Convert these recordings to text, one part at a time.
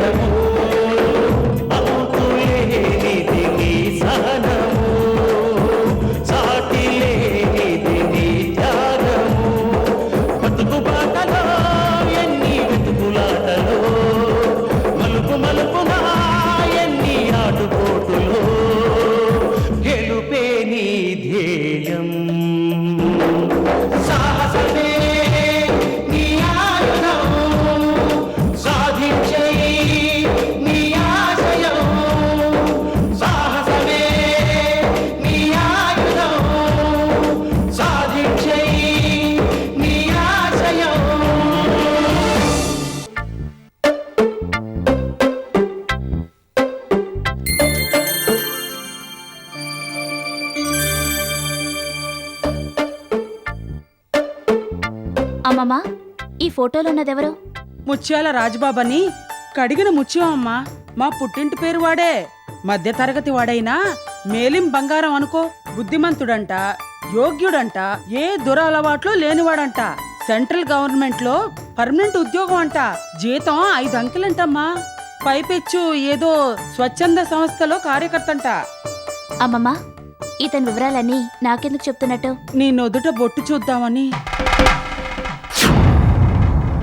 పయనము అంతులేనిది నీ సహనము సాటిలేనిది నీ త్యాగము బతుకు బాటలో ఎన్ని వెతుకులాటలో మలుపు మలుపునా ఎన్ని ఆటుపోటులో గెలుపే నీ ధ్యేయం సాహసమే నీ ఆయుధం సాధించే నీ ఆశయం సాహసమే నీ ఆయుధం సాధించే నీ ఆశయం. అమ్మమ్మా, ఈ ఫోటోలో ఉన్నదెవరు? ముత్యాల రాజబాబని కడిగిన ముత్యం అమ్మా. మా పుట్టింటి పేరు వాడే. మధ్య తరగతి వాడైనా మేలిం బంగారం అనుకో. బుద్ధిమంతుడంట, యోగ్యుడంట, ఏ దురలవాట్లు లేనివాడంట. సెంట్రల్ గవర్నమెంట్ లో పర్మనెంట్ ఉద్యోగం అంట. జీతం 5 అంకెలంటమ్మా. పైపెచ్చు ఏదో స్వచ్ఛంద సంస్థలో కార్యకర్తంట. అమ్మమ్మా, ఇతని వివరాలన్నీ నాకెందుకు చెప్తున్నట్టు? నీ నొదుట బొట్టు చూద్దామని,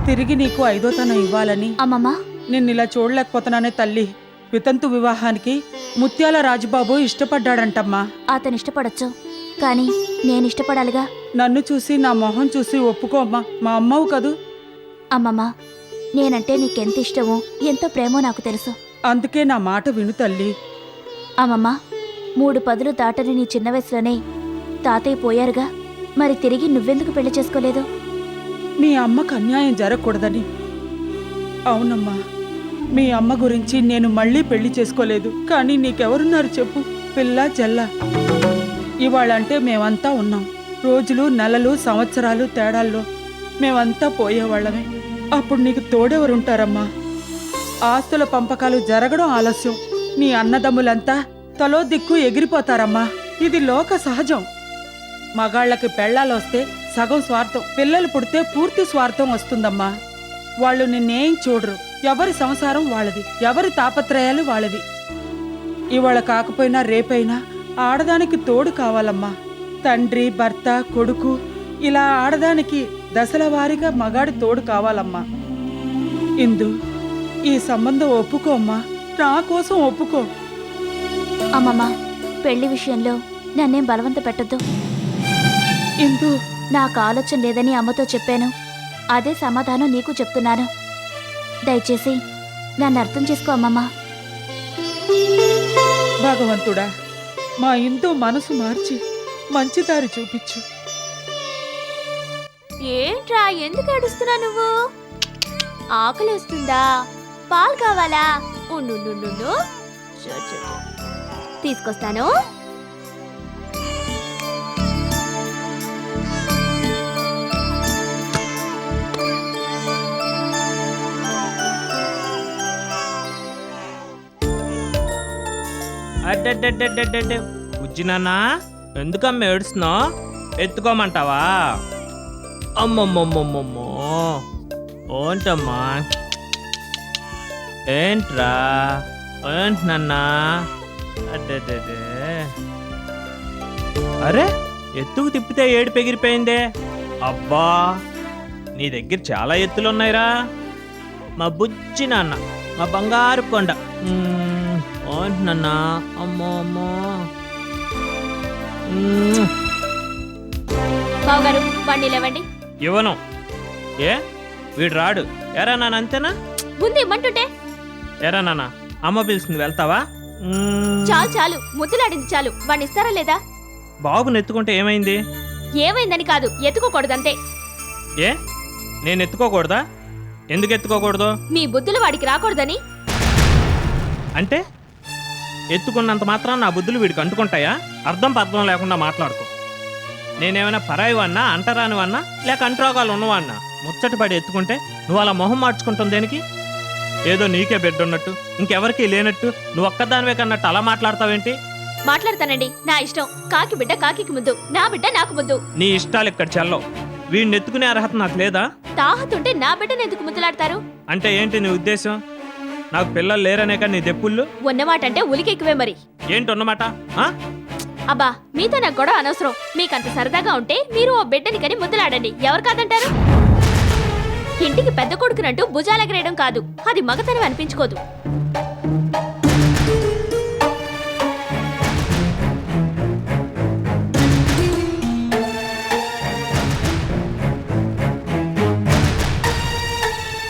తిరిగి నీకు 5వ ఇవ్వాలని. అమ్మమ్మా, నిన్నిలా చూడలేకపోతున్నానే తల్లి. వితంతు వివాహానికి ముత్యాల రాజబాబు ఇష్టపడ్డాడంటమ్మా. అతను ఇష్టపడొచ్చు, కానీ నేను ఇష్టపడాలిగా. నన్ను చూసి నా మొహం చూసి ఒప్పుకోమ్మా. మా అమ్మవు కదూ. అమ్మమ్మా, నేనంటే నీకెంత ఇష్టమో ఎంతో ప్రేమో నాకు తెలుసు. అందుకే నా మాట విను తల్లి. అమ్మమ్మా, 3 పదులు దాటని నీ చిన్న వయసులోనే తాతయ్య పోయారుగా. మరి తిరిగి నువ్వెందుకు పెళ్లి చేసుకోలేదు? మీ అమ్మకు అన్యాయం జరగకూడదని. అవునమ్మా, మీ అమ్మ గురించి నేను మళ్ళీ పెళ్లి చేసుకోలేదు. కానీ నీకెవరున్నారు చెప్పు? పిల్ల చెల్ల. ఇవాళంటే మేమంతా ఉన్నాం. రోజులు, నెలలు, సంవత్సరాలు తేడాల్లో మేమంతా పోయేవాళ్ళమే. అప్పుడు నీకు తోడెవరుంటారమ్మా? ఆస్తుల పంపకాలు జరగడం ఆలస్యం. నీ అన్నదమ్ములంతా తలో దిక్కు ఎగిరిపోతారమ్మా. ఇది లోక సహజం. మగాళ్ళకి పెళ్ళాలొస్తే సగం స్వార్థం, పిల్లలు పుడితే పూర్తి స్వార్థం వస్తుందమ్మా. వాళ్ళు నిన్నేం చూడరు. ఎవరి సంసారం వాళ్ళది, ఎవరి తాపత్రయాలు వాళ్ళవి. ఇవాళ కాకపోయినా రేపైనా ఆడదానికి తోడు కావాలమ్మా. తండ్రి, భర్త, కొడుకు, ఇలా ఆడదానికి దశల వారీగా మగాడి తోడు కావాలమ్మా. ఇందు, ఈ సంబంధం ఒప్పుకోమ్మా. నా కోసం ఒప్పుకో. అమ్మమ్మా, పెళ్లి విషయంలో నన్నేం బలవంత పెట్టొద్దు. ఇందు, నాకు ఆలోచన లేదని అమ్మతో చెప్పాను. అదే సమాధానం నీకు చెప్తున్నాను. దయచేసి నన్ను అర్థం చేసుకో అమ్మమ్మా. భగవంతుడా, మా ఇందు మనసు మార్చి మంచి దారి చూపించు. ఏంట్రా, ఎందుకు ఏడుస్తున్నా నువ్వు? ఆకలిస్తుందా? పాలు కావాలా? ఉండు, తీసుకొస్తాను. అడ్డడ్డడ్డడ్డడ్డ ఉజ్జినాన్నా, ఎందుకమ్మ ఏడుస్తున్నావు? ఎత్తుకోమంటావా? అమ్మమ్మమ్మమ్మమ్మో, ఏంటమ్మా? ఏంట్రా? ఏంటి నాన్నా? అడ్డడ్డే, అరే ఎత్తుకు తిప్పితే ఏడు పెగిరిపోయిందే. అబ్బా, నీ దగ్గర చాలా ఎత్తులున్నాయిరా. మా బుజ్జి నాన్న, మా బంగారు కొండ. ఏంటి నాన్నా? అమ్మో అమ్మో. బావగారు, బండి లేవండి. ఇవ్వను. ఏ, వీడు రాడు. ఎరా నాన్న, అంతేనా? ముందు ఇమ్మంటుంటే. ఎరా నాన్న, అమ్మ పిలుస్తుంది, వెళ్తావా? చాలు, ముద్దులాడింది చాలు. బండి ఇస్తారా లేదా? బాబుని ఎత్తుకుంటే ఏమైంది? ఏమైందని కాదు, ఎత్తుకోకూడదంతే. ఏ, నేను ఎత్తుకోకూడదా? ఎందుకు ఎత్తుకోకూడదు? మీ బుద్ధులు వాడికి రాకూడదని. అంటే ఎత్తుకున్నంత మాత్రం నా బుద్ధులు వీడికి అంటుకుంటాయా? అర్థం పర్థం లేకుండా మాట్లాడుకో. నేనేమైనా పరాయివన్నా, అంటరానివన్నా, లేక అంటురోగాలు ఉన్నవాన్నా? ముచ్చట పడి ఎత్తుకుంటే నువ్వు అలా మొహం మార్చుకుంటాం దేనికి? ఏదో నీకే బిడ్డ ఉన్నట్టు, ఇంకెవరికీ లేనట్టు, నువ్వు ఒక్కదానివే కన్నట్టు అలా మాట్లాడతావేంటి? మాట్లాడతానండి, నా ఇష్టం. కాకి బిడ్డ కాకి ముద్దు, నా బిడ్డ నాకు ముద్దు. నీ ఇష్టాలు ఇక్కడ చెల్లవు. వీడిని ఎత్తుకునే అర్హత నాకు లేదా? తాహతుంటే నా బిడ్డను ఎందుకు ముద్దులాడతారు? అంటే ఏంటి నీ ఉద్దేశం? నాకు పిల్లలు లేరనే కానీ నీ దెప్పుళ్ళు ఉన్నమాట అంటే ఉలికి ఎక్కువే మరి. ఏంటి ఉన్నమాట ఆ? అబ్బా మీతో నాకు గొడవ అనవసరం. మీకంత సరదాగా ఉంటే మీరు ఓ బిడ్డని కని ముద్దులాడండి, ఎవరు కాదంటారు? ఇంటికి పెద్ద కొడుకునంటూ భుజాలెగరేయడం కాదు, అది మగతనం అనిపించుకోదు.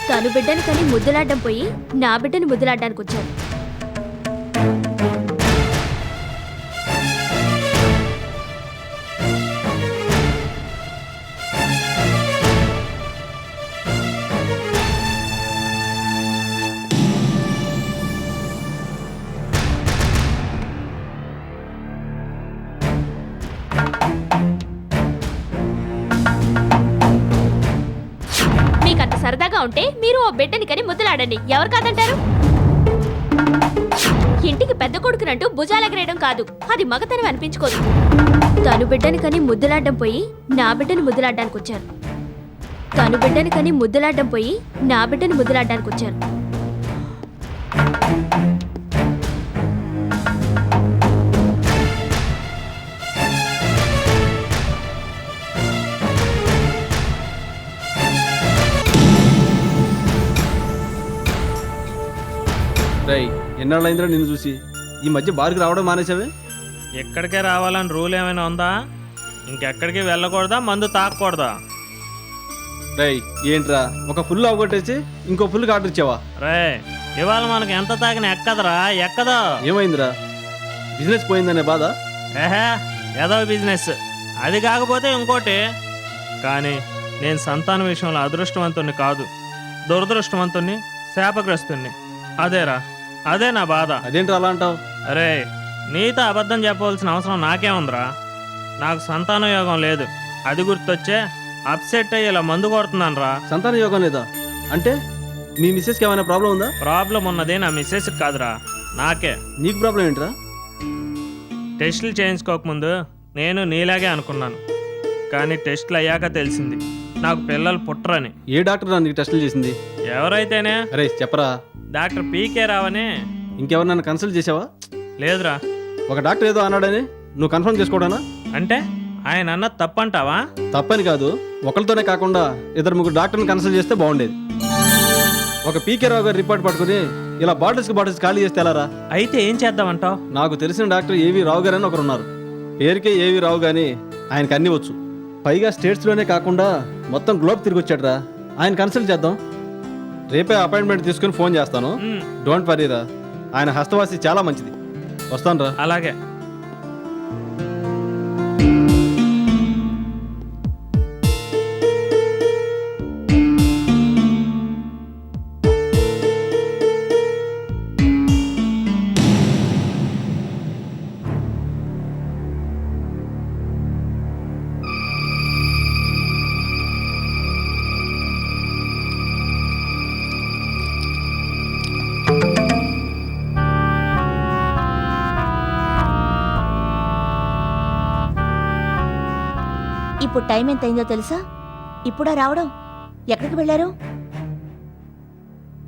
తను బిడ్డని కని ముద్దులాడ్డం పోయి నా బిడ్డని ముద్దులాడ్డానికి వచ్చాడు. మీకంత సరదాగా ఉంటే మీరు ఓ బిడ్డని కని ముద్దులాడండి, ఎవరు కాదంటారు? ఇంటికి పెద్ద కొడుకునంటూ భుజాలెగరేయడం కాదు, అది మగతనం అనిపించుకోదు. తను బిడ్డని కని ముద్దులాడ్డం పోయి నా బిడ్డని ముద్దులాడ్డానికి వచ్చారు. తను బిడ్డని కని ముద్దులాడ్డం పోయి నా బిడ్డని ముద్దులాడ్డానికి వచ్చారు. రై ఎన్నాళ్ళైందిరా నిన్ను చూసి? ఈ మధ్య బార్కి రావడం మానేసావే? ఎక్కడికే రావాలని రూల్ ఏమైనా ఉందా? ఇంకెక్కడికి వెళ్ళకూడదా? మందు తాగకూడదా? రై ఏంట్రా, ఒక ఫుల్ అవగొట్టేసి ఇంకో ఫుల్కి ఆర్డర్ ఇచ్చావా? రే ఇవాళ మనకు ఎంత తాగిన ఎక్కదరా, ఎక్కదో. ఏమైందిరా? బిజినెస్ పోయిందనే బాధ? ఏహే ఏదో బిజినెస్, అది కాకపోతే ఇంకోటి. కానీ నేను సంతాన విషయంలో అదృష్టవంతుణ్ణి కాదు, దురదృష్టవంతుణ్ణి, శాపగ్రస్తుణ్ణి. అదేరా, అదే నా బాధ. అదేంట్రా అలా అంటావు? అరే నీతో అబద్ధం చెప్పవలసిన అవసరం నాకేముందిరా? నాకు సంతాన యోగం లేదు, అది గుర్తొచ్చే అప్సెట్ అయ్యి ఇలా మందు కొడుతున్నాను రా. సంతాన యోగం లేదా అంటే మీ మిస్సెస్కి ఏమైనా ప్రాబ్లం ఉందా? ప్రాబ్లం ఉన్నదే నా మిస్సెస్కి కాదురా, నాకే. నీకు ప్రాబ్లం ఏంట్రా? టెస్టులు చేయించుకోకముందు నేను నీలాగే అనుకున్నాను, కానీ టెస్టులు అయ్యాక తెలిసింది నాకు పిల్లలు పుట్టరని. ఏ డాక్టర్ నీకు టెస్టులు చేసింది? ఎవరైతేనే అరే చెప్పరా. డాక్టర్ పీకే రావని. ఇంకెవరినైనా కన్సల్ట్ చేసావా? లేదురా. ఒక డాక్టర్ ఏదో అన్నాడని నువ్వు కన్ఫర్మ్ చేసుకోవడానా? అంటే ఆయన అన్నది తప్పంటావా? తప్పని కాదు, ఒకరితోనే కాకుండా ఇద్దరు ముగ్గురు డాక్టర్ని కన్సల్ట్ చేస్తే బాగుండేది. ఒక పీకే రావు గారి రిపోర్ట్ పట్టుకుని ఇలా బాటిల్స్ ఖాళీ చేస్తే ఎలారా? అయితే ఏం చేద్దామంటావు? నాకు తెలిసిన డాక్టర్ ఏవి రావు గారు అని ఒకరు ఉన్నారు. పేరుకే ఏవి రావు కానీ ఆయనకు అన్నీ వచ్చు. పైగా స్టేట్స్లోనే కాకుండా మొత్తం గ్లోబ్ తిరిగి వచ్చాడురా. ఆయన కన్సల్ట్ చేద్దాం. రేపే అపాయింట్మెంట్ తీసుకుని ఫోన్ చేస్తాను. డోంట్ వరీరా, ఆయన హస్తవాసి చాలా మంచిది. వస్తాను రా. అలాగే. ఇప్పుడు టైం ఎంత అయిందో తెలుసా? ఇప్పుడా రావడం? ఎక్కడికి వెళ్ళారు?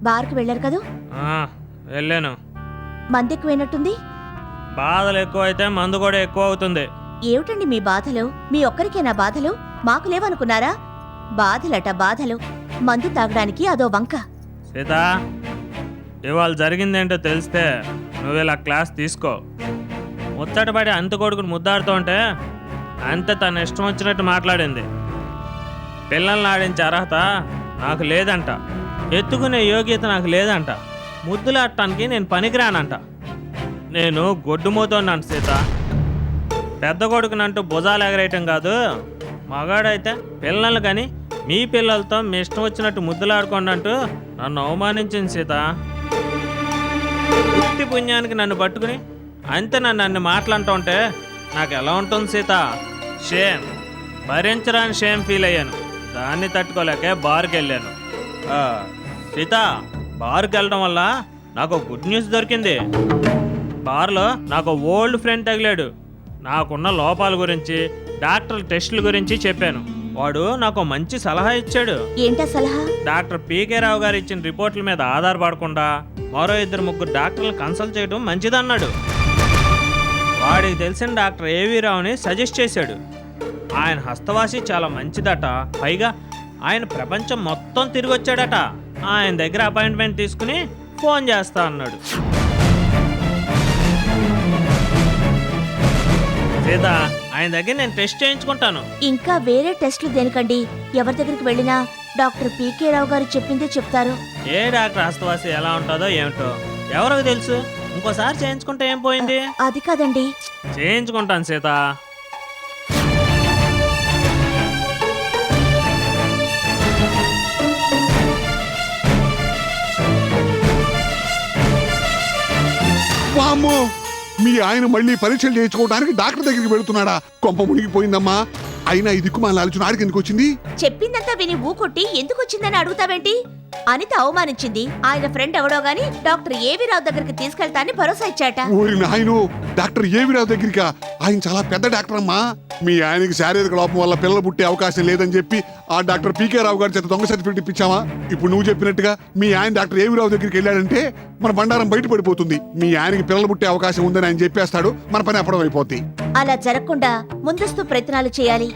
బార్కి వెళ్ళారు కదా? వెళ్ళాను. మందు ఎక్కువైనట్టుంది. బాధలు ఎక్కువ అయితే మందు కూడా ఎక్కువ అవుతుంది. ఏమిటండి మీ బాధలు? మీ ఒక్కరికేనా బాధలు? మాకు లేవనుకున్నారా? బాధలట బాధలు. మందు తాగడానికి అదో వంక. సీత, ఇవాళ జరిగిందేంటో తెలిస్తే నువ్వు ఇలా క్లాస్ తీసుకో. ముచ్చటపడి అంత కొడుకుని ముద్దాడుతూ ఉంటే అంతే తన ఇష్టం వచ్చినట్టు మాట్లాడింది. పిల్లల్ని ఆడించే అర్హత నాకు లేదంట, ఎత్తుకునే యోగ్యత నాకు లేదంట, ముద్దులాడటానికి నేను పనికిరానంట. నేను గొడ్డుమోతున్నాను సీత. పెద్ద కొడుకునంటూ భుజాలు ఎగరేయటం కాదు, మగాడైతే పిల్లలు కానీ మీ పిల్లలతో మీ ఇష్టం వచ్చినట్టు ముద్దులాడుకోండి అంటూ నన్ను అవమానించింది సీత. వృత్తి పుణ్యానికి నన్ను పట్టుకుని అంతే నన్ను మాట్లాడుతూ ఉంటే నాకు ఎలా ఉంటుంది సీత? షేమ్, భరించరాని షేమ్ ఫీల్ అయ్యాను. దాన్ని తట్టుకోలేకే బార్కి వెళ్ళాను. సీత, బార్కి వెళ్ళడం వల్ల నాకు గుడ్ న్యూస్ దొరికింది. బార్లో నాకు ఓల్డ్ ఫ్రెండ్ తగిలాడు. నాకున్న లోపాల గురించి, డాక్టర్ టెస్టుల గురించి చెప్పాను. వాడు నాకు మంచి సలహా ఇచ్చాడు. ఏంటా సలహా? డాక్టర్ పీకే రావు గారు ఇచ్చిన రిపోర్ట్ల మీద ఆధారపడకుండా మరో 2-3 డాక్టర్లు కన్సల్ట్ చేయడం మంచిదన్నాడు. వాడికి తెలిసిన డాక్టర్ ఏవి రావుని సజెస్ట్ చేశాడు. ఆయన హస్తవాసి చాలా మంచిదట. పైగా ఆయన ప్రపంచం మొత్తం తిరిగి వచ్చాడట. ఆయన దగ్గర అపాయింట్మెంట్ తీసుకుని ఫోన్ చేస్తా అన్నాడు. సీత, ఆయన దగ్గర నేను టెస్ట్ చేయించుకుంటాను. ఇంకా వేరే టెస్టులు దేనికండి? ఎవరి దగ్గరికి వెళ్ళినా డాక్టర్ పీకే రావు గారు చెప్పిందే చెప్తారు. ఏ డాక్టర్ హస్తవాసి ఎలా ఉంటుందో ఏమిటో ఎవరికి తెలుసు. ఇంకోసారి చేయించుకుంటే ఏం పోయింది? అది కాదండి. చేయించుకుంటాను సీత. వామ్మో, మీ ఆయన మళ్ళీ పరీక్షలు చేయించుకోవడానికి డాక్టర్ దగ్గరికి వెళుతున్నాడా? కొంప మునిగిపోయిందమ్మా. అయినా ఈ దిక్కుమాల ఆలోచన ఆడికి ఎందుకు వచ్చింది? చెప్పిందంతా విని ఊకొట్టి ఎందుకు వచ్చిందని అడుగుతావేంటి? అనిత అవమానించింది. ఆయన ఫ్రెండ్ ఎవడో గాని డాక్టర్ ఏవి రావు దగ్గరికి తీసుకెళ్తానని భరోసా ఇచ్చాట. ఊరి నాయను, డాక్టర్ ఏవిరావు దగ్గరికా? ఆయన చాలా పెద్ద డాక్టర్ అమ్మా. మీ ఆయనకి శారీరక లోపం వల్ల పిల్లలు పుట్టే అవకాశం లేదని చెప్పి ఆ డాక్టర్ పీకే రావు గారి చేత దొంగ సర్టిఫికెట్ ఇప్పించావా? ఇప్పుడు నువ్వు చెప్పినట్టుగా మీ ఆయన డాక్టర్ ఏవిరావు దగ్గరికి వెళ్ళాడంటే మన బండారం బయటపడిపోతుంది. మీ ఆయనకి పిల్లలు పుట్టే అవకాశం ఉందని ఆయన చెప్పేస్తాడు, మన పని అప్పడం అయిపోద్ది. అలా జరగకుండా ముందస్తు ప్రయత్నాలు చేయాలి.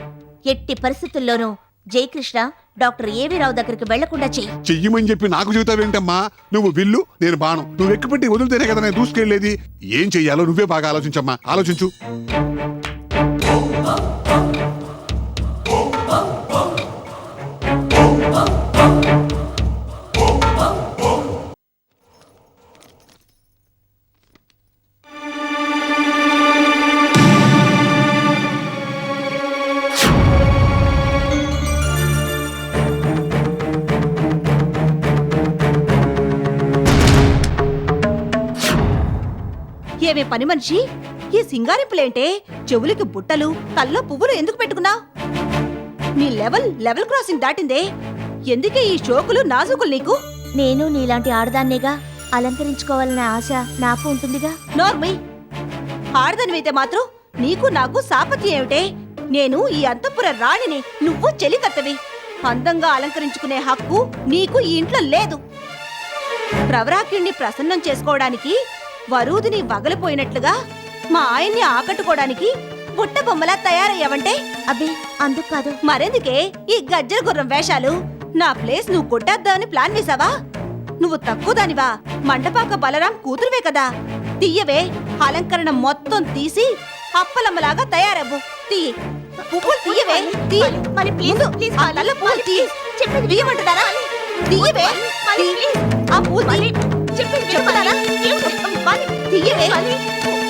ఎట్టి పరిస్థితుల్లోనూ జయకృష్ణ డాక్టర్ ఏవి రావు దగ్గరికి వెళ్లకుండా చెయ్యమని చెప్పి నాకు చెబుతావేంటమ్మా? నువ్వు విల్లు, నేను బాణం. నువ్వు ఎక్కుపెట్టి వదిలితేనే కదా నేను దూసుకెళ్లేది. ఏం చెయ్యాలో నువ్వే బాగా ఆలోచించమ్మా. ఆలోచించు. ఏమే పని మనిషి, ఈ సింగారింపులేంటే? చెవులకి బుట్టలు, కల్లో పువ్వులు ఎందుకు పెట్టుకున్నావు? నీ లెవెల్ క్రాసింగ్ దాటిందే. ఎందుకే ఈ షోకులు నాజుకులు నీకు? నేను నీలాంటి ఆడదాన్నేగా, అలంకరించుకోవాలనే ఆశ నాకు ఉంటుందిగా. నోర్మై, ఆడదానివైతే మాత్రం నీకు నాకు సాపత్యం ఏమిటే? నేను ఈ అంతఃపుర రాణిని, నువ్వు చెలికత్తవి. అందంగా అలంకరించుకునే హక్కు నీకు ఈ ఇంట్లో లేదు. ప్రవరాకిణ్ణి ప్రసన్నం చేసుకోవడానికి వరూదిని వగలిపోయినట్లుగా మా ఆయన్ని ఆకట్టుకోవడానికి బుట్ట బొమ్మలా తయారయ్యావంటే? అబ్బే, అందుకు కాదు. మరెందుకే ఈ గజ్జల గుర్రం వేషాలు? నా ప్లేస్ నువ్వు కొట్టేద్దామని ప్లాన్ వేసావా? నువ్వు తక్కువ దానివా? మండపాక బలరాం కూతురువే కదా. తీయవే, అలంకరణ మొత్తం తీసి అప్పలమ్మలాగా తయారవ్వు. తీయి, పువ్వులు తీయవే. మరి ప్లీజ్ ప్లీజ్ ఆ నల్ల పువ్వులు తీయి. చెప్పేది తీయమంటున్నారా? తీయవే, తీ. ఆ పువ్వులు తీయి. చెప్తున్నారా? తీయవే.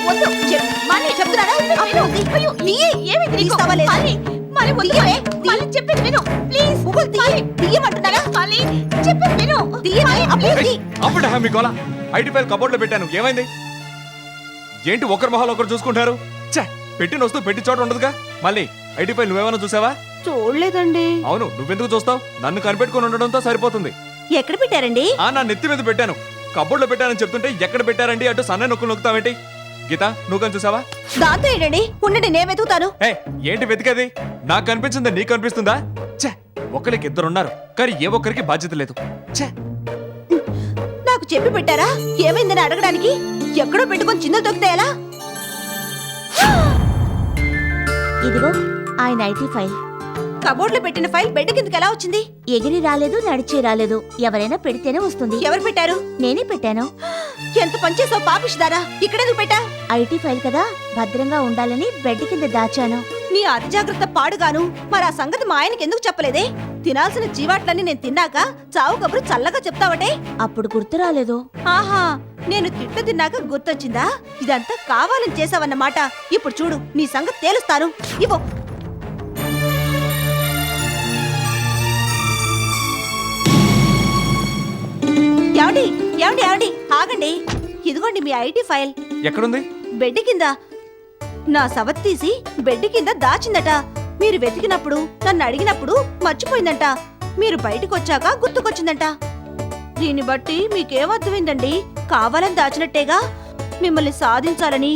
వద్దు, చెప్తున్నారా? ఆ పువ్వులు తీయి. తీయి. తీస్తావా లేదా? తీయవే. చెప్పేది విను ప్లీజ్. పువ్వులు తీయి. తీయమంటున్నారా? చెప్పేది విను. తీయవే. ఆ పువ్వులు తీయి. అప్పుడు మీ గోల ఐటీ ఫైల్ కబోర్డ్ లో పెట్టాను. ఏమైంది? ఏంటి ఒకరి మొహాలు ఒకరు చూసుకుంటారు? ఛే, పెట్టిన వస్తువు పెట్టి చోట ఉండదుగా. మళ్ళీ ఐటీ ఫైల్ నువ్వేమైనా చూసావా? చూడలేదండి. అవును, నువ్వెందుకు చూస్తావు? నన్ను కనిపెట్టుకుని ఉండడంతో సరిపోతుంది. ఎక్కడ పెట్టారండి? నా నెత్తి మీద పెట్టాను. కబోర్డ్ లో పెట్టానని చెప్తుంటే ఎక్కడ పెట్టారండి అటు సన్న నొక్కులు నొక్కుతావేంటి? గీత, నువ్వు కానీ చూసావా? దాంతో ఏంటండి? ఉండండి, నేను వెతుకుతాను. ఏంటి వెతికేది? నాకు కనిపించింది నీకు కనిపిస్తుందా? ఛే, ఒకరికి ఇద్దరున్నారు కానీ ఏ ఒక్కరికి బాధ్యత లేదు. ఛే, నాకు చెప్పి పెట్టారా ఏమైందని అడగడానికి? ఎక్కడో పెట్టుకొని చిందలు తొక్కితే ఎలా? ఇదిగో ఆయన ఐటీ ఫైల్. కబోర్డ్ లో పెట్టిన ఫైల్ బెడ్ కిందకి ఎలా వచ్చింది? ఎగిరి రాలేదు, నడిచే రాలేదు. ఎవరైనా పెడితేనే వస్తుంది. ఎవరు పెట్టారు? నేనే పెట్టాను. ఎంత పనిచేసావు పాపిషిదారా! ఇక్కడెందుకు పెట్టా? ఐటీ ఫైల్ కదా, భద్రంగా ఉండాలని బెడ్ కింద దాచాను. నీ అతి జాగ్రత్త పాడుగాను. మరి ఆ సంగతి మా ఆయనకి ఎందుకు చెప్పలేదే? తినాల్సిన జీవాట్లన్నీ నేను తిన్నాక చావు కబురు చల్లగా చెప్తావటే? అప్పుడు గుర్తు రాలేదు. ఆహా, నేను తిట్టు తిన్నాక గుర్తొచ్చిందా? ఇదంతా కావాలని చేసావన్నమాట. ఇప్పుడు చూడు, నీ సంగతి తేలుస్తాను. ఇవ్వు. ఏమండి ఏమండి ఏమండి ఆగండి. ఇదిగోండి మీ ఐటీ ఫైల్. ఎక్కడుంది? బెడ్ కింద. నా సవత్ తీసి బెడ్ కింద దాచిందట. మీరు వెతికినప్పుడు, నన్ను అడిగినప్పుడు మర్చిపోయిందంట. మీరు బయటకు వచ్చాక గుర్తుకొచ్చిందంట. దీన్ని బట్టి మీకేమర్థమైందండి? కావాలని దాచినట్టేగా. మిమ్మల్ని సాధించాలని,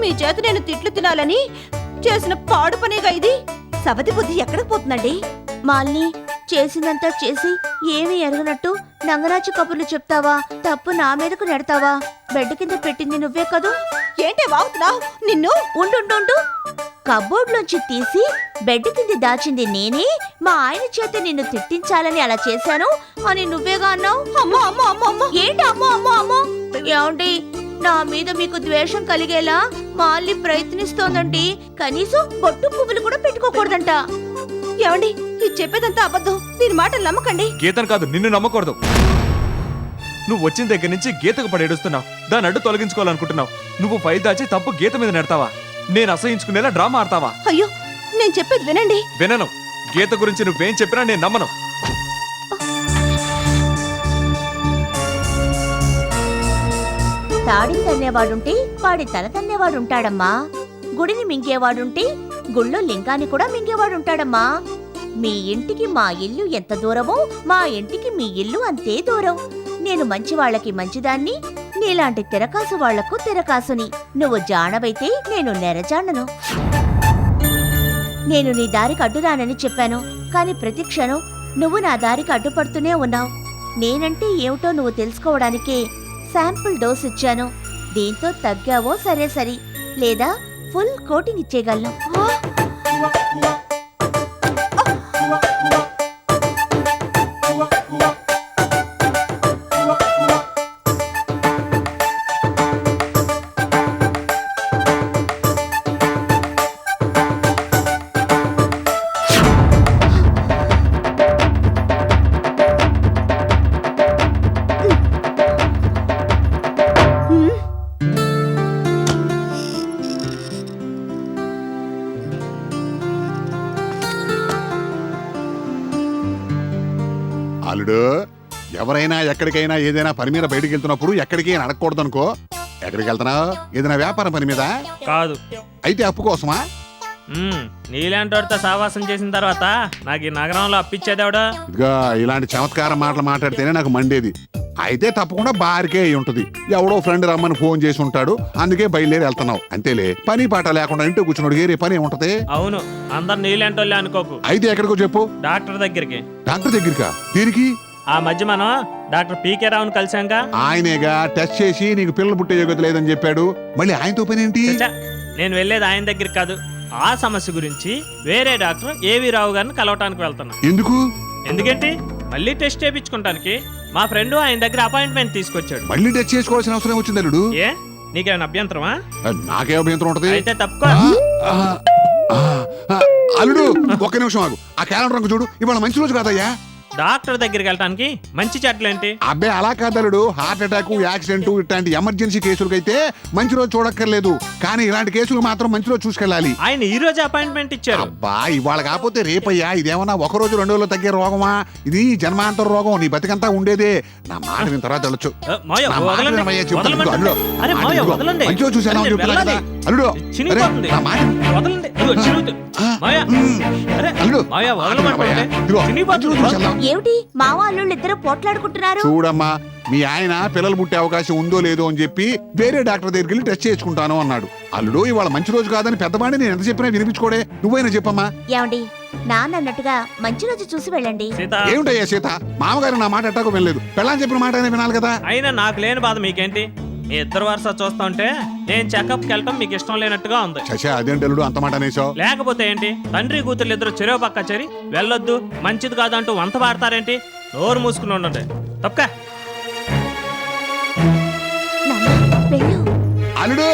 మీ చేత నేను తిట్లు తినాలని చేసిన పాడు పనేగా ఇది. సవతి బుద్ధి ఎక్కడికి పోతుందండి? మాల్ని చేసిందంతా చేసి ఏమీ ఎరగనట్టు నంగరాజు కబుర్లు చెప్తావా? తప్పు నా మీదకు నెడతావా? బెడ్ కింద పెట్టింది నువ్వే కదూ. ఏంటే వాగుతున్నావు? నిన్ను ఉండు. కబోర్డ్లోంచి తీసి బెడ్ కింద దాచింది నేనే. మా ఆయన చేత నిన్ను తిట్టించాలని అలా చేశాను అని నువ్వేగా అన్నావు. అమ్మో అమ్మో అమ్మో అమ్మో ఏంటి అమ్మో అమ్మో అమ్మో? ఏమండి, నా మీద మీకు ద్వేషం కలిగేలా మాల్లి ప్రయత్నిస్తోందండి. కనీసం బొట్టు పువ్వులు కూడా పెట్టుకోకూడదంట. ఏమండి, ఇది చెప్పేదంతా అబద్ధం. దీని మాటలు నమ్మకండి. గీతను కాదు, నిన్ను నమ్మకూడదు. నువ్వు వచ్చిన దగ్గర నుంచి గీతకు పడేడుస్తున్నావు. దాని అడ్డు తొలగించుకోవాలనుకుంటున్నావు. నువ్వు ఫైల్ దాచి తప్పు గీత మీద నెడతావా? నేను అసహించుకునేలా డ్రామా ఆడతావా? అయ్యో, నేను చెప్పేది వినండి. వినను. గీత గురించి నువ్వేం చెప్పినా నేను నమ్మను. తాడిని తన్నేవాడుంటే వాడి తల తన్నేవాడుంటాడమ్మా. గుడిని మింగేవాడుంటే గుళ్ళో లింగాన్ని కూడా మింగేవాడుంటాడమ్మా. మీ ఇంటికి మా ఇల్లు ఎంత దూరమో మా ఇంటికి మీ ఇల్లు అంతే దూరం. నేను మంచి వాళ్ళకి మంచిదాన్ని, నీలాంటి తిరకాసు వాళ్లకు తిరకాసుని. నువ్వు జానవైతే నేను నెరజానను. నేను నీ దారికి అడ్డురానని చెప్పాను, కాని ప్రతి క్షణం నువ్వు నా దారికి అడ్డుపడుతూనే ఉన్నావు. నేనంటే ఏమిటో నువ్వు తెలుసుకోవడానికే శాంపుల్ డోస్ ఇచ్చాను. దీంతో తగ్గావో సరే సరి, లేదా ఫుల్ కోటింగ్ ఇచ్చేయగలను. అల్లుడు, ఎవరైనా ఎక్కడికైనా ఏదైనా పని మీద బయటికి వెళ్తున్నప్పుడు ఎక్కడికి అడగకూడదు అనుకో. ఎక్కడికి వెళ్తున్నావు? ఏదైనా వ్యాపారం పని మీద? కాదు. అయితే అప్పు కోసమా? నీలాంటి వాడితో సావాసం చేసిన తర్వాత నాకు ఈ నగరంలో అప్పిచ్చేదేవడా? ఇదిగా ఇలాంటి చమత్కార మాటలు మాట్లాడితేనే నాకు మండేది. అయితే తప్పకుండా బారికే అయి ఉంటది. ఎవడో ఫ్రెండ్ రమ్మని ఫోన్ చేసి ఉంటాడు, అందుకే బయలుదేరి వెళ్తున్నావు అంతేలే. పని పాట లేకుండా ఇంటికి కూర్చున్నాడు, ఏరే పని ఉంటది. అవును, అందరు నీలాంటి వాళ్ళే అనుకోకు. అయితే ఎక్కడికో చెప్పు. డాక్టర్ దగ్గరికి. డాక్టర్ దగ్గరికా? దీనికి? ఆ మధ్య మనం డాక్టర్ పీకే రావుని కలిసాంగా. ఆయనేగా టెస్ట్ చేసి నీకు పిల్లలు పుట్టే యోగ్యత లేదని చెప్పాడు. మళ్ళీ ఆయనతో పని ఏంటి? చచ్చా, నేను వెళ్ళేది ఆయన దగ్గరికి కాదు. ఆ సమస్య గురించి వేరే డాక్టర్ ఏవి రావు గారిని కలవటానికి వెళ్తున్నా. ఎందుకు? ఎందుకంటే మళ్ళీ టెస్ట్ చేయించుకుంటానికి. మా ఫ్రెండ్ ఆయన దగ్గర అపాయింట్మెంట్ తీసుకొచ్చాడు. మళ్ళీ టెస్ట్ చేసుకోవాల్సిన అవసరం వచ్చింది అల్లుడు. ఏ, నీకేమైనా అభ్యంతరమా? నాకే అభ్యంతరం ఉంటది. అయితే తప్పుకో. అల్లుడు, ఒక్క నిమిషం ఆగు. ఆ క్యాలెండర్ రంగు చూడు. ఇవాళ మంచి రోజు కాదయ్యా. డాక్టర్ దగ్గరికి వెళ్ళటానికి మంచి చెట్లేంటి? అబ్బాయి అలా కాదలుడు. హార్ట్ అటాక్, యాక్సిడెంట్ ఇట్లాంటి ఎమర్జెన్సీ కేసులకైతే మంచి రోజు చూడక్కర్లేదు. కానీ ఇలాంటి కేసులు మాత్రం మంచి రోజు చూసుకెళ్ళాలి. ఆయన ఈ రోజు అపాయింట్మెంట్ ఇచ్చారు. అబ్బా, ఇవాళ కాకపోతే రేపయ్యా. ఇదేమన్నా ఒక రోజు 2 రోజుల్లో తగ్గే రోగమా? ఇది జన్మాంతర రోగం. నీ బతికంతా ఉండేదే. నా మాట విని తర్వాత వెళ్ళొచ్చు. మావయ్య, నా మాట వదలండి. వినమయ్యా, చెప్తాను. వదలమంటే- అల్లుడు, అరే మావయ్య, వదలండి. మంచి రోజు చూశాను అని చెప్తున్నా కదా. అల్లుడు, చినిగిపోతుంది. అరే, నా మాట వదలండి. ఇదిగో చినుగుతుంది. మావయ్య, అరే, అల్లుడు, మావయ్య, వదలమంటుంటే ఇదిగో, చినిగిపోతుంది. మంచి రోజు చూశాను. ఏమిటి మావ అల్లుళ్ళు ఇద్దరు పోట్లాడుకుంటున్నారు? చూడమ్మా, మీ ఆయన పిల్లలు పుట్టే అవకాశం ఉందో లేదో అని చెప్పి వేరే డాక్టర్ దగ్గరికి వెళ్ళి టెస్ట్ చేసుకుంటాను అన్నాడు. అల్లుడు, ఇవాళ మంచి రోజు కాదని పెద్దవాడిని నేను ఎంత చెప్పినా వినిపించుకోడే. నువ్వైనా చెప్పమ్మా. ఏమండి, నాన్న అన్నట్టుగా మంచి రోజు చూసి వెళ్ళండి. సీత, ఏమిటయ్యా సీత, మామగారు నా మాట ఎట్టాకో వినలేదు. పెళ్ళని చెప్పిన మాట అయినా వినాలి కదా. అయినా నాకు లేని బాధ మీకేంటి? మీ ఇద్దరు వరుస చూస్తా ఉంటే నేను చెకప్కి వెళ్ళటం మీకు ఇష్టం లేనట్టుగా ఉంది. చచ్చా, అదేంటి అల్లుడు అంత మాట అనేసావు? లేకపోతే ఏంటి, తండ్రి కూతురు ఇద్దరు చెరువు పక్క చేరి వెళ్ళొద్దు మంచిది కాదంటూ వంత పాడతారేంటి? నోరు మూసుకుని ఉండండి. తప్పక నాన్న, వెళ్ళు. అల్లుడు,